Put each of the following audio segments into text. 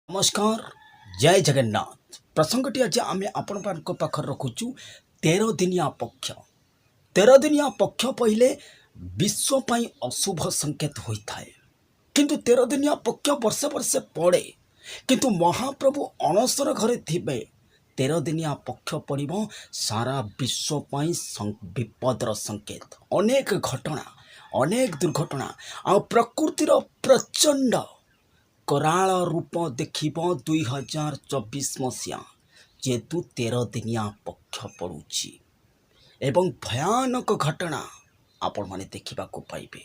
नमस्कार जय जगन्नाथ प्रसंगटी आज आम आपण पाखर रखुचु 13 दिनिया पक्ष 13 दिनिया पक्ष पहले विश्व अशुभ संकेत होता है किंतु 13 दिनिया पक्ष वर्षे वर्षे पड़े किंतु महाप्रभु अणसर घरे थे 13 दिनिया पक्ष पड़ सारा विश्व विपदर संकेत अनेक घटना अनेक दुर्घटना आ प्रकृतिर प्रचंड कराल रूप देखिब 2024 मसीहा जेतु 13 दिनिया पक्ष पड़ुछि एवं भयानक घटना आपण माने देखा पाइबे।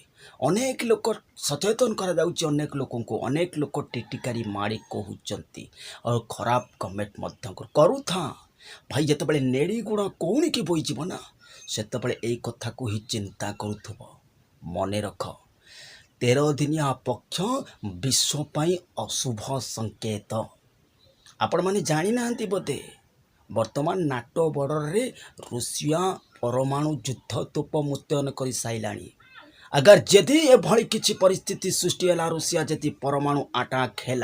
अनेक लोक सचेतन करा जाउछि, अनेक लोक टिटिकारी मारी कहउचंती और खराब कमेंट मध्य करूथा भाई जेतेबेले नेड़ी गुण कौन की बोई जीव ना सेतेबेले एई कथा को ही चिंता करूथबो। मने रख 13 दिनिया पक्ष विश्व अशुभ संकेत आपण माने जानी नांती बोधे वर्तमान नाटो बॉर्डर रे रूसिया परमाणु युद्ध तोप मुतयन कर साइलानी। अगर जदि एभली किसी परिस्थिति सृष्टि है रूसिया जदि परमाणु अटैक है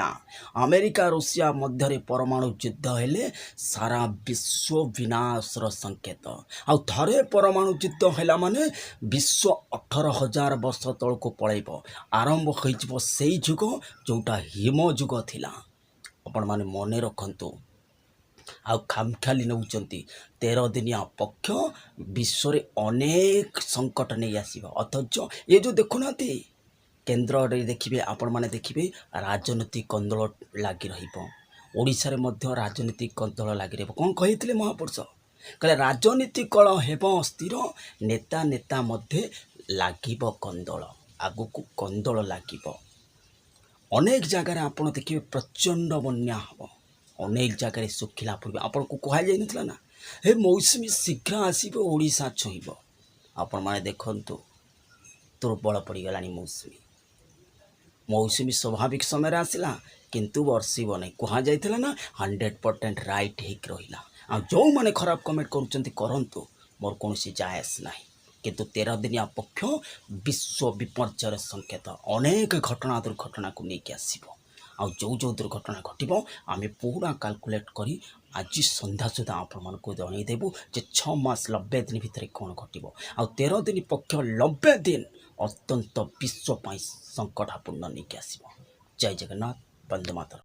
अमेरिका रूसिया मध्य परमाणु युद्ध हेले सारा विश्व विनाशर संकेत आउ थरे परमाणु युद्ध है माने विश्व 18,000 वर्ष तलक पलैब आरंभ हो जुग जोटा हिम जुग थिला। आपण माने मने रखंतु आउ खामखाली नौचंती 13 दिनिया पक्ष विश्व रे अनेक संकट नहीं आसीबा। अथच ये जो देखुना केन्द्र देखिए आपण माने देखिए राजनीतिक कंदल लगी रहीशा राजनीतिक कंदल लगी कौन कही महापुरुष कहले राजनीतिक कल हेब अस्थिर नेता नेता मध्य लागिब कंदल आगु कंदल लागिब। अनेक जगार आपण देखिए प्रचंड बन्या हम अनेक जगह सुखिला पड़े आपन को कह जाइनथिला ना हे मौसुमी शीघ्र आसीबो ओडिशा छुईब। आपण माने देखंतु दुर्बल पड़गलानी मौसुमी स्वाभाविक समय आसला किंतु वर्षिब नहीं कह जाइथिला ना 100% राइट हिक रहिला। आ जो माने खराब कमेंट करूचंती करंतु मोर कोनसी जायस नहीं किंतु 13 दिनिया पक्ष विश्व विपर्जयर संकेत अनेक घटना दुर्घटना को लेकिन आसीबो। आ जो दुर्घटना घटब आम पूरा कैलकुलेट करी आज संध्या सुधा आपण को जनईदेवु जे 6 मास 90 दिन भितर कौन घटब आ 13 दिन पक्ष 90 दिन अत्यंत विश्व संकटापूर्ण नहीं आसब। जय जगन्नाथ, वंदे मातरम।